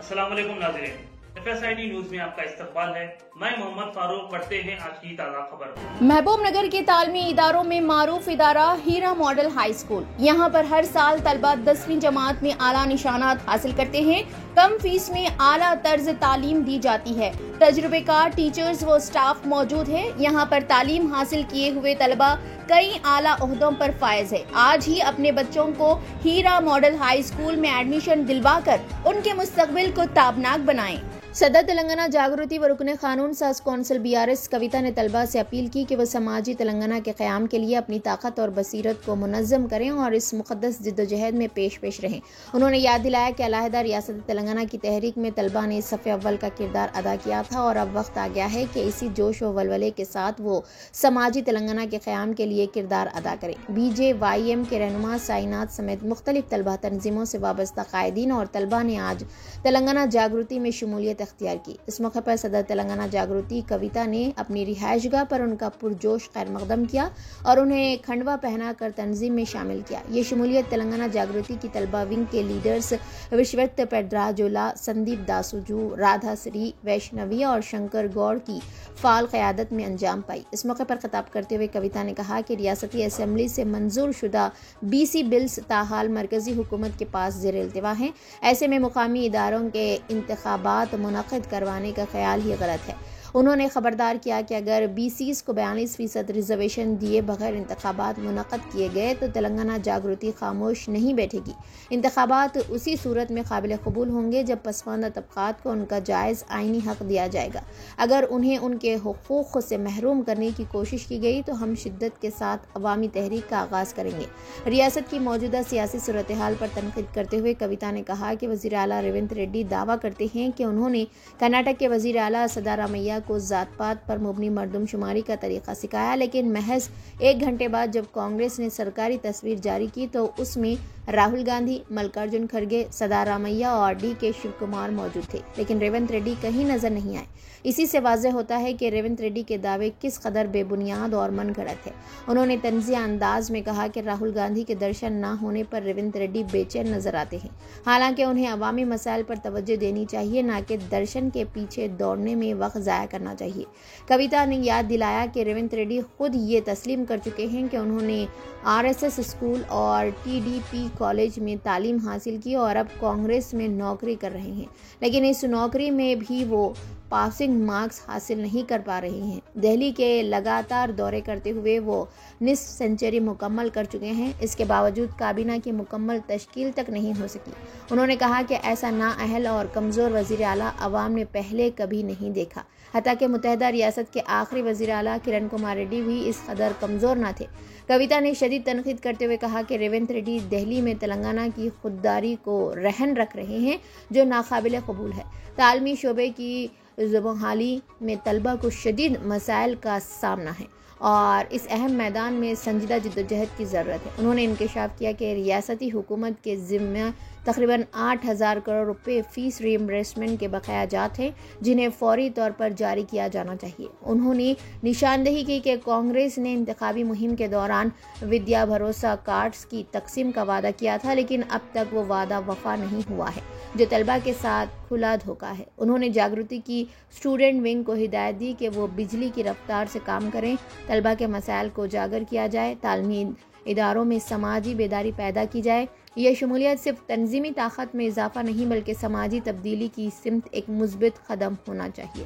अस्सलाम वालेकुम नाज़रीन, FSID न्यूज में आपका इस्तकबाल है। मैं मोहम्मद फारूक। पढ़ते हैं आज की ताज़ा खबर। महबूब नगर के तालमी इदारों में मारूफ इदारा हीरा मॉडल हाई स्कूल। यहाँ पर हर साल तलबा 10वीं जमात में आला निशानात हासिल करते हैं। कम फीस में आला तर्ज तालीम दी जाती है। तजुर्बेकार टीचर्स व स्टाफ मौजूद है। यहाँ पर तालीम हासिल किए हुए तलबा कई आला ओहदों पर फायज है। आज ही अपने बच्चों को हीरा मॉडल हाई स्कूल में एडमिशन दिलवा कर उनके मुस्तकबिल को ताबनाक बनाएं। सदर तेलंगाना जागृति व रुकने कानून साज कौंसिल BRS कविता ने तलबा से अपील की कि वह समाजी तेलंगाना के क़याम के लिए अपनी ताकत और बसीरत को मुनज़्ज़म करें और इस मुक़द्दस जिद्दोजहद में पेश रहें। उन्होंने याद दिलाया कि अलहदा रियासत तेलंगाना की तहरीक में तलबा ने सफ़े अव्वल का किरदार अदा किया था और अब वक्त आ गया है कि इसी जोश व वलवले के साथ वो समाजी तेलंगाना के क़याम के लिए किरदार अदा करें। BJYM के रहनुमा साइनात समेत मुख्तलिफ तलबा तंजीमों से वाबस्ता कायदीन और तलबा ने आज तेलंगाना जागृति में शमूलियत अख्तियार की। इस मौके पर सदर तेलंगाना जागृति कविता ने अपनी रिहायशगाह पर उनका पुरजोश खैर मकदम किया और उन्हें खंडवा पहना कर तंजीम में शामिल किया। ये शमूलियत तेलंगाना जागृति की तलबा विंग के लीडर्स विश्वत पेड्राजोला, संदीप दासुजू, राधा श्री, वैष्णवी और शंकर गौड़ की फाल क़यादत में अंजाम पाई। इस मौके पर खिताब करते हुए कविता ने कहा कि रियासती असम्बली से मंजूर शुदा BC बिल्स ताहाल मरकजी हुकूमत के पास ज़ेर-ए-इल्तिवा हैं। ऐसे में मुकामी इदारों के इंतखाबात मुनक़्क़िद करवाने का ख्याल ही गलत है। उन्होंने खबरदार किया कि अगर BCs को 42% रिजर्वेशन दिए बगैर इंतखाबात मुनक़्क़िद किए गए तो तेलंगाना जागृति खामोश नहीं बैठेगी। इंतखाबात उसी सूरत में काबिल कबूल होंगे जब पसमानदा तबक़ात को उनका जायज़ आइनी हक़ दिया जाएगा। अगर उन्हें उनके हुकूक़ से महरूम करने की कोशिश की गई तो हम शिद्दत के साथ अवामी तहरीक का आगाज़ करेंगे। रियासत की मौजूदा सियासी सूरत हाल पर तनक़ीद करते हुए कविता ने कहा कि वज़ीर आला रेवंत रेड्डी दावा करते हैं कि उन्होंने कर्नाटक के वज़ीर आला सिद्धारामैया को जात पात पर मुबनी मरदमशुमारी का तरीका सिखाया, लेकिन महज 1 घंटे बाद जब कांग्रेस ने सरकारी तस्वीर जारी की तो उसमें राहुल गांधी, मल्लिकार्जुन खड़गे, सिद्धारामैया और DK शिव कुमार मौजूद थे, लेकिन रेवंत रेड्डी कहीं नजर नहीं आए। इसी से वाज़ेह होता है कि रेवंत रेड्डी के दावे किस कदर बेबुनियाद और मनगढ़ंत है। उन्होंने तंज़िया अंदाज में कहा कि राहुल गांधी के दर्शन न होने पर रेवंत रेड्डी बेचैन नजर आते हैं। हालांकि उन्हें अवामी मसाइल पर तवज्जो देनी चाहिए, न कि दर्शन के पीछे दौड़ने में वक्त ज़ाया करना चाहिए। कविता ने याद दिलाया कि रेवंत रेड्डी खुद ये तस्लीम कर चुके हैं कि उन्होंने RSS स्कूल और TDP कॉलेज में तालीम हासिल की और अब कांग्रेस में नौकरी कर रहे हैं, लेकिन इस नौकरी में भी वो पासिंग मार्क्स हासिल नहीं कर पा रहे हैं। दिल्ली के लगातार दौरे करते हुए वो निस्फ सेंचुरी मुकम्मल कर चुके हैं। इसके बावजूद काबीना की मुकम्मल तश्कील तक नहीं हो सकी। उन्होंने कहा कि ऐसा नाअहल और कमज़ोर वज़ीर आला अवाम ने पहले कभी नहीं देखा। हत्ता कि मुत्तहिदा रियासत के आखिरी वज़ीर आला किरण कुमार रेड्डी भी इस कदर कमज़ोर न थे। कविता ने शदीद तनक़ीद करते हुए कहा कि रेवंत रेड्डी दिल्ली में तेलंगाना की खुददारी को रहन रख रहे हैं, जो नाकाबिल कबूल है। तालमी शोबे की ज़ुबानहाली में तलबा को शदीद मसाइल का सामना है और इस अहम मैदान में संजीदा जिद्दोजहद की ज़रूरत है। उन्होंने इंकशाफ किया कि रियासती हुकूमत के ज़िम्मे तकरीबन 8,000 करोड़ रुपए फ़ीस रीइंबर्समेंट के बकाया जात हैं, जिन्हें फौरी तौर पर जारी किया जाना चाहिए। उन्होंने निशानदेही की कि कांग्रेस ने इंतखाबी मुहिम के दौरान विद्या भरोसा कार्ड्स की तकसीम का वादा किया था, लेकिन अब तक वो वादा वफा नहीं हुआ है, जो तलबा के साथ खुला धोखा है। उन्होंने जागृति की स्टूडेंट विंग को हिदायत दी कि वो बिजली की रफ्तार से काम करें, तलबा के मसाइल को उजागर किया जाए, तालीमी इदारों में समाजी बेदारी पैदा की जाए। यह शमूलियत सिर्फ तंजीमी ताकत में इजाफा नहीं बल्कि समाजी तब्दीली की सिमत एक मुस्बित कदम होना चाहिए।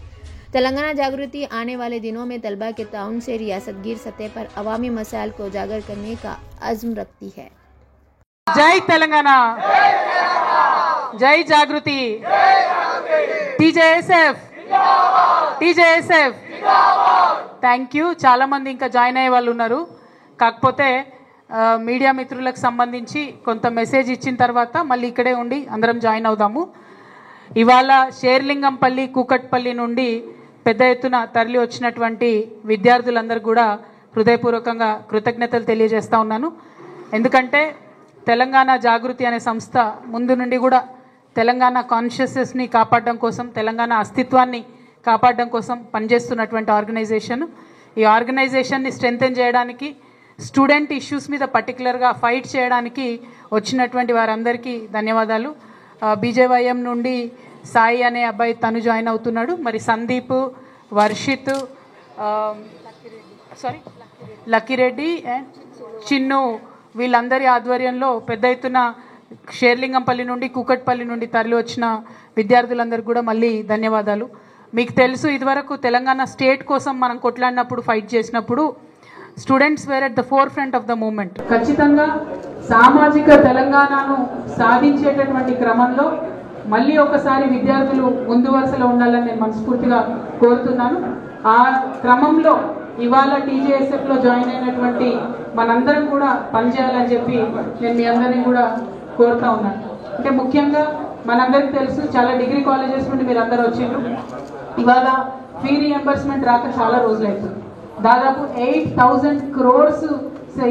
तेलंगाना जागृति आने वाले दिनों में तलबा के ताउन से रियासतगीर सतह पर अवामी मसाइल को उजागर करने का अज़्म रखती है। जय तेलंगाना, जय जागृति, TJSF థ్యాంక్ యూ. చాలా మంది ఇంకా జాయిన్ అయ్యే వాళ్ళు ఉన్నారు. కాకపోతే మీడియా మిత్రులకు సంబంధించి కొంత మెసేజ్ ఇచ్చిన తర్వాత మళ్ళీ ఇక్కడే ఉండి అందరం జాయిన్ అవుదాము. ఇవాళ షేర్లింగంపల్లి, కూకట్పల్లి నుండి పెద్ద ఎత్తున తరలి వచ్చినటువంటి విద్యార్థులందరూ కూడా హృదయపూర్వకంగా కృతజ్ఞతలు తెలియజేస్తా ఉన్నాను. ఎందుకంటే తెలంగాణ జాగృతి అనే సంస్థ ముందు నుండి కూడా తెలంగాణ కాన్షియస్నెస్ని కాపాడడం కోసం, తెలంగాణ అస్తిత్వాన్ని కాపాడడం కోసం పనిచేస్తున్నటువంటి ఆర్గనైజేషన్. ఈ ఆర్గనైజేషన్ని స్ట్రెంథెన్ చేయడానికి, స్టూడెంట్ ఇష్యూస్ మీద పర్టికులర్గా ఫైట్ చేయడానికి వచ్చినటువంటి వారందరికీ ధన్యవాదాలు. BJYM నుండి సాయి అనే అబ్బాయి తను జాయిన్ అవుతున్నాడు. మరి సందీప్, వర్షిత్, లక్కిరెడ్డి అండ్ చిన్ను వీళ్ళందరి ఆధ్వర్యంలో పెద్ద ఎత్తున షేర్లింగంపల్లి నుండి, కూకట్పల్లి నుండి తరలి వచ్చిన విద్యార్థులందరికీ కూడా మళ్ళీ ధన్యవాదాలు. మీకు తెలుసు, ఇదివరకు తెలంగాణ స్టేట్ కోసం మనం కొట్లాడినప్పుడు, ఫైట్ చేసినప్పుడు students were at the forefront of the moment. ఖచ్చితంగా సామాజిక తెలంగాణను సాధించేటటువంటి క్రమంలో మళ్ళీ ఒకసారి విద్యార్థులు ముందు వరుసలో ఉండాలని నేను మనస్ఫూర్తిగా కోరుతున్నాను. ఆ క్రమంలో ఇవాళ టీజేఎస్ఎఫ్లో జాయిన్ అయినటువంటి మనందరం కూడా పనిచేయాలని చెప్పి నేను మీ అందరినీ కూడా కోరుతా ఉన్నాను. అంటే ముఖ్యంగా మనందరికీ తెలుసు, చాలా డిగ్రీ కాలేజెస్ నుండి మీరు అందరూ వచ్చిండ్రు. ఇవాళ ఫీ రీఎంబర్స్మెంట్ రాక చాలా రోజులు అవుతుంది. దాదాపు 8,000 crores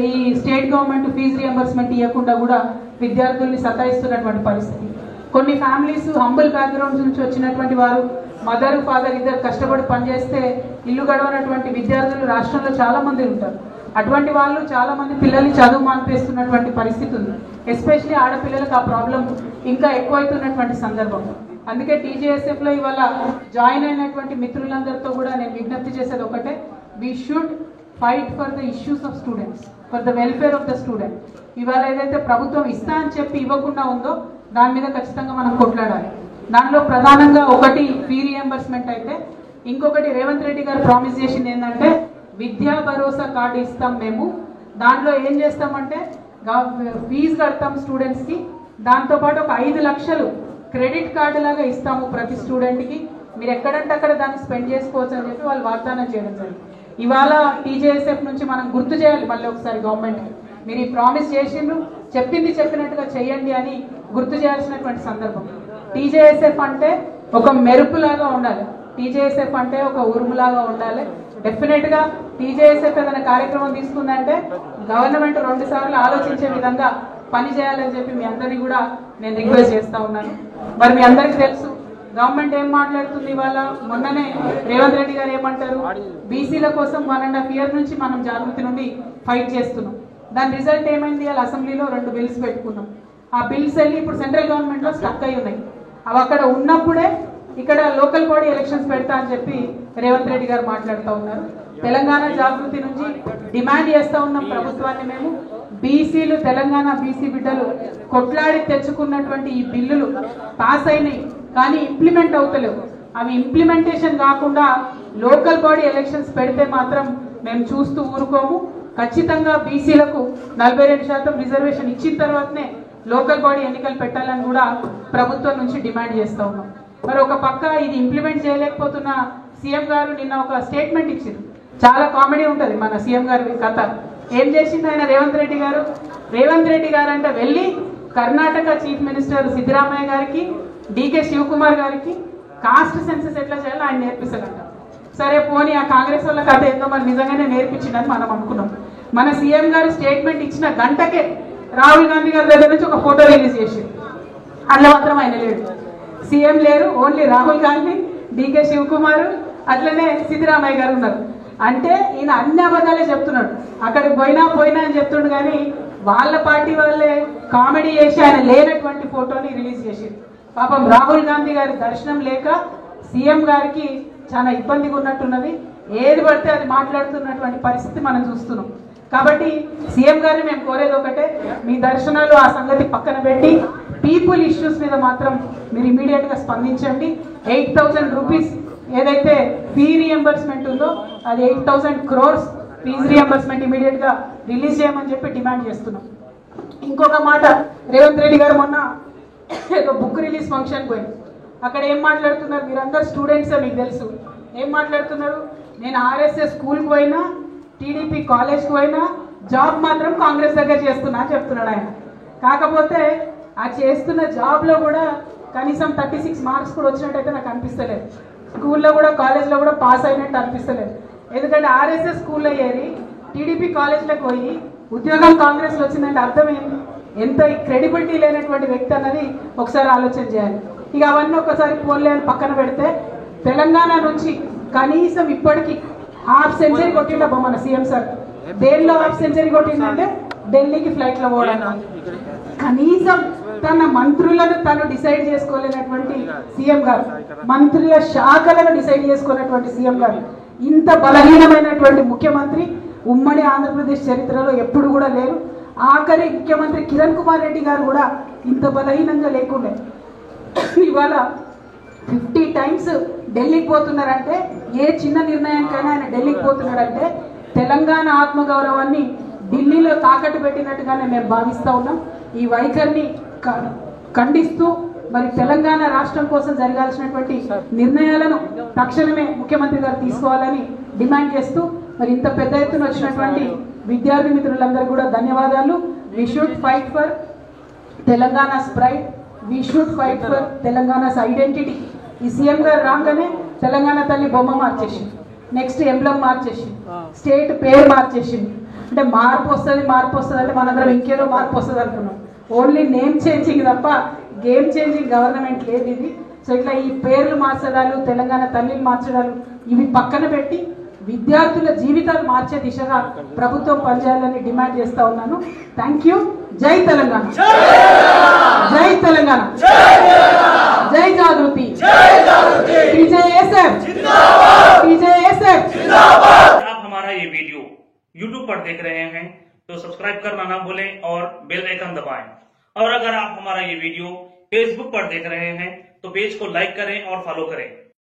ఈ స్టేట్ గవర్నమెంట్ ఫీజు రీఎంబర్స్మెంట్ ఇవ్వకుండా కూడా విద్యార్థుల్ని సతాయిస్తున్నటువంటి పరిస్థితి. కొన్ని ఫ్యామిలీస్ హంబుల్ బ్యాక్గ్రౌండ్స్ నుంచి వచ్చినటువంటి వారు, మదర్ ఫాదర్ ఇద్దరు కష్టపడి పనిచేస్తే ఇల్లు గడవనటువంటి విద్యార్థులు రాష్ట్రంలో చాలా మంది ఉంటారు. అటువంటి వాళ్ళు చాలా మంది పిల్లల్ని చదువు మానిపేస్తున్నటువంటి పరిస్థితి ఉంది. ఎస్పెషలీ ఆడపిల్లలకు ఆ ప్రాబ్లం ఇంకా ఎక్కువైతున్నటువంటి సందర్భం. అందుకే టీజేఎస్ఎఫ్లో ఇవాళ జాయిన్ అయినటువంటి మిత్రులందరితో కూడా నేను విజ్ఞప్తి చేసేది ఒకటే, we should fight for the issues of students, for the welfare of the student. ఇవాళ ఏదైతే ప్రభుత్వం ఇస్తా అని చెప్పి ఇవ్వకుండా ఉందో దాని మీద ఖచ్చితంగా మనం కొట్లాడాలి. దానిలో ప్రధానంగా ఒకటి ఫీ రీఎంబర్స్మెంట్ అయితే, ఇంకొకటి రేవంత్ రెడ్డి గారు ప్రామిస్ చేసింది ఏంటంటే విద్యా భరోసా కార్డు ఇస్తాం మేము. దాంట్లో ఏం చేస్తామంటే ఫీజు కడతాం స్టూడెంట్స్కి, దాంతోపాటు ఒక 5 లక్షలు క్రెడిట్ కార్డు లాగా ఇస్తాము ప్రతి స్టూడెంట్కి, మీరు ఎక్కడంటే అక్కడ దాన్ని స్పెండ్ చేసుకోవచ్చు అని చెప్పి వాళ్ళు వాగ్దానం చేయడం జరిగింది. ఇవాళ టీజేఎస్ఎఫ్ నుంచి మనం గుర్తు చేయాలి మళ్ళీ ఒకసారి గవర్నమెంట్కి, మీరు ఈ ప్రామిస్ చేసిండ్రు, చెప్పింది చెప్పినట్టుగా చేయండి అని గుర్తు చేయాల్సినటువంటి సందర్భం. టీజేఎస్ఎఫ్ అంటే ఒక మెరుపులాగా ఉండాలి, టీజేఎస్ఎఫ్ అంటే ఒక ఉరుములాగా ఉండాలి. డెఫినెట్గా టీజేఎస్ఎఫ్ ఏదైనా కార్యక్రమం తీసుకుందంటే గవర్నమెంట్ 2 సార్లు ఆలోచించే విధంగా పని చేయాలని చెప్పి మీ అందరినీ కూడా నేను రిక్వెస్ట్ చేస్తూ ఉన్నాను. మరి మీ అందరికీ తెలుసు గవర్నమెంట్ ఏం మాట్లాడుతుంది. ఇవాళ మొన్ననే రేవంత్ రెడ్డి గారు ఏమంటారు, బీసీల కోసం 1.5 year నుంచి మనం జాగృతి నుండి ఫైట్ చేస్తున్నాం. దాని రిజల్ట్ ఏమైంది, వాళ్ళ అసెంబ్లీలో 2 బిల్స్ పెట్టుకున్నాం. ఆ బిల్స్ వెళ్ళి ఇప్పుడు సెంట్రల్ గవర్నమెంట్లో స్టక్ అయి ఉన్నాయి. అవి అక్కడ ఉన్నప్పుడే ఇక్కడ లోకల్ బాడీ ఎలక్షన్స్ పెడతా అని చెప్పి రేవంత్ రెడ్డి గారు మాట్లాడుతూ ఉన్నారు. తెలంగాణ జాగృతి నుంచి డిమాండ్ చేస్తూ ఉన్నాం ప్రభుత్వాన్ని మేము, బీసీలు, తెలంగాణ బీసీ బిడ్డలు కొట్లాడి తెచ్చుకున్నటువంటి ఈ బిల్లులు పాస్ అయినాయి కానీ ఇంప్లిమెంట్ అవుతలేవు. అవి ఇంప్లిమెంటేషన్ కాకుండా లోకల్ బాడీ ఎలక్షన్స్ పెడితే మాత్రం మేము చూస్తూ ఊరుకోము. ఖచ్చితంగా బీసీలకు 42% రిజర్వేషన్ ఇచ్చిన తర్వాతనే లోకల్ బాడీ ఎన్నికలు పెట్టాలని కూడా ప్రభుత్వం నుంచి డిమాండ్ చేస్తూ ఉన్నాం. మరి ఒక పక్క ఇది ఇంప్లిమెంట్ చేయలేకపోతున్న సీఎం గారు నిన్న ఒక స్టేట్మెంట్ ఇచ్చారు. చాలా కామెడీ ఉంటుంది మన సీఎం గారి కథ. ఏం చేసింది ఆయన రేవంత్ రెడ్డి గారు అంటే వెళ్ళి కర్ణాటక చీఫ్ మినిస్టర్ సిద్ధరామయ్య గారికి, డీకే శివకుమార్ గారికి కాస్ట్ సెన్సస్ ఎట్లా చేయాలో ఆయన నేర్పిస్తారంట. సరే పోనీ ఆ కాంగ్రెస్ వాళ్ళ కథ ఏందో మరి నిజంగానే నేర్పించిందని మనం అనుకున్నాం. మన సీఎం గారు స్టేట్మెంట్ ఇచ్చిన గంటకే రాహుల్ గాంధీ గారి దగ్గర నుంచి ఒక ఫోటో రిలీజ్ చేసింది. అందులో మాత్రం ఆయన లేడు, సీఎం లేరు, ఓన్లీ రాహుల్ గాంధీ, డీకే శివకుమార్, అట్లనే సిద్ధరామయ్య గారు ఉన్నారు. అంటే ఈయన అన్ని అబద్ధాలే చెప్తున్నాడు. అక్కడికి పోయినా అని చెప్తుండు కానీ వాళ్ళ పార్టీ వాళ్ళే కామెడీ చేసి ఆయన లేనటువంటి ఫోటోని రిలీజ్ చేసింది. పాపం రాహుల్ గాంధీ గారి దర్శనం లేక సీఎం గారికి చాలా ఇబ్బందిగా ఉన్నట్టున్నది. ఏది పడితే అది మాట్లాడుతున్నటువంటి పరిస్థితి మనం చూస్తున్నాం. కాబట్టి సీఎం గారిని మేము కోరేది ఒకటే, మీ దర్శనాలు ఆ సంగతి పక్కన పెట్టి పీపుల్ ఇష్యూస్ మీద మాత్రం మీరు ఇమీడియట్గా స్పందించండి. 8,000 రూపీస్ ఏదైతే ఫీ రీఎంబర్స్మెంట్ ఉందో అది 8,000 crores ఫీజు రీఎంబర్స్మెంట్ ఇమీడియట్గా రిలీజ్ చేయమని చెప్పి డిమాండ్ చేస్తున్నాం. ఇంకొక మాట, రేవంత్ రెడ్డి గారు మొన్న ఏదో బుక్ రిలీజ్ ఫంక్షన్ పోయింది. అక్కడ ఏం మాట్లాడుతున్నారు, మీరందరూ స్టూడెంట్సే, మీకు తెలుసు ఏం మాట్లాడుతున్నారు. నేను ఆర్ఎస్ఎస్ స్కూల్కి పోయినా, టీడీపీ కాలేజ్కి పోయినా, జాబ్ మాత్రం కాంగ్రెస్ దగ్గర చేస్తున్నా అని చెప్తున్నాడు ఆయన. కాకపోతే ఆ చేస్తున్న జాబ్లో కూడా కనీసం 36 మార్క్స్ కూడా వచ్చినట్టయితే నాకు అనిపిస్తలేదు. స్కూల్లో కూడా కాలేజ్లో కూడా పాస్ అయినట్టు అనిపిస్తలేదు. ఎందుకంటే ఆర్ఎస్ఎస్ స్కూల్లో ఏరి టీడీపీ కాలేజ్లోకి పోయి ఉద్యోగం కాంగ్రెస్లో వచ్చిందంటే అర్థం ఏంటి, ఎంత క్రెడిబిలిటీ లేనటువంటి వ్యక్తి అన్నది ఒకసారి ఆలోచన చేయాలి. ఇక అవన్నీ ఒకసారి పోలేని పక్కన పెడితే తెలంగాణ నుంచి కనీసం ఇప్పటికీ 1/2 century కొట్టిండబ్బా మన సీఎం సార్. దేనిలో 1/2 century కొట్టిందంటే ఢిల్లీకి ఫ్లైట్లో పోవడం. కనీసం తన మంత్రులను తను డిసైడ్ చేసుకోలేనటువంటి సీఎం గారు, మంత్రుల శాఖలను డిసైడ్ చేసుకున్నటువంటి సీఎం గారు, ఇంత బలహీనమైనటువంటి ముఖ్యమంత్రి ఉమ్మడి ఆంధ్రప్రదేశ్ చరిత్రలో ఎప్పుడు కూడా లేరు. ఆఖరి ముఖ్యమంత్రి కిరణ్ కుమార్ రెడ్డి గారు కూడా ఇంత బలహీనంగా లేకుండే. ఇవాళ 50 times ఢిల్లీకి పోతున్నారంటే, ఏ చిన్న నిర్ణయానికైనా ఆయన ఢిల్లీకి పోతున్నాడంటే తెలంగాణ ఆత్మగౌరవాన్ని ఢిల్లీలో తాకట్టు పెట్టినట్టుగానే మేము భావిస్తూ ఉన్నాం. ఈ వైఖరిని ఖండిస్తూ మరి తెలంగాణ రాష్ట్రం కోసం జరగాల్సినటువంటి నిర్ణయాలను తక్షణమే ముఖ్యమంత్రి గారు తీసుకోవాలని డిమాండ్ చేస్తూ, మరి ఇంత పెద్ద ఎత్తున వచ్చినటువంటి విద్యార్థి మిత్రులందరూ కూడా ధన్యవాదాలు. We should fight for Telangana's pride, we should fight for Telangana's identity. ఈ సీఎం గారు రాగానే తెలంగాణ తల్లి బొమ్మ మార్చేసింది, నెక్స్ట్ ఎంబ్లమ్ మార్చేసింది, స్టేట్ పేరు మార్చేసింది. అంటే మార్పు వస్తుంది అంటే మనందరం ఇంకేదో మార్పు వస్తుంది అనుకున్నాం. ఓన్లీ నేమ్ చేంజింగ్ తప్ప గేమ్ చేంజింగ్ గవర్నమెంట్ లేదు ఇది. సో ఇట్లా ఈ పేర్లు మార్చడాలు, తెలంగాణ తల్లిని మార్చడాలు ఇవి పక్కన పెట్టి విద్యార్థుల జీవితాలు మార్చే దిశగా ప్రభుత్వం పనిచేయాలని డిమాండ్ చేస్తా ఉన్నాను. Thank you. జై తెలంగాణ, జై తెలంగాణ, జై జాగృతి, టీజేఎస్ఎఫ్, టీజేఎస్ఎफ। आप हमारा ये वीडियो YouTube पर देख रहे हैं तो सब्सक्राइब करना ना भूलें और बेल आइकन दबाएं। और अगर आप हमारा ये वीडियो Facebook पर देख रहे हैं तो पेज को लाइक करें और फॉलो करें।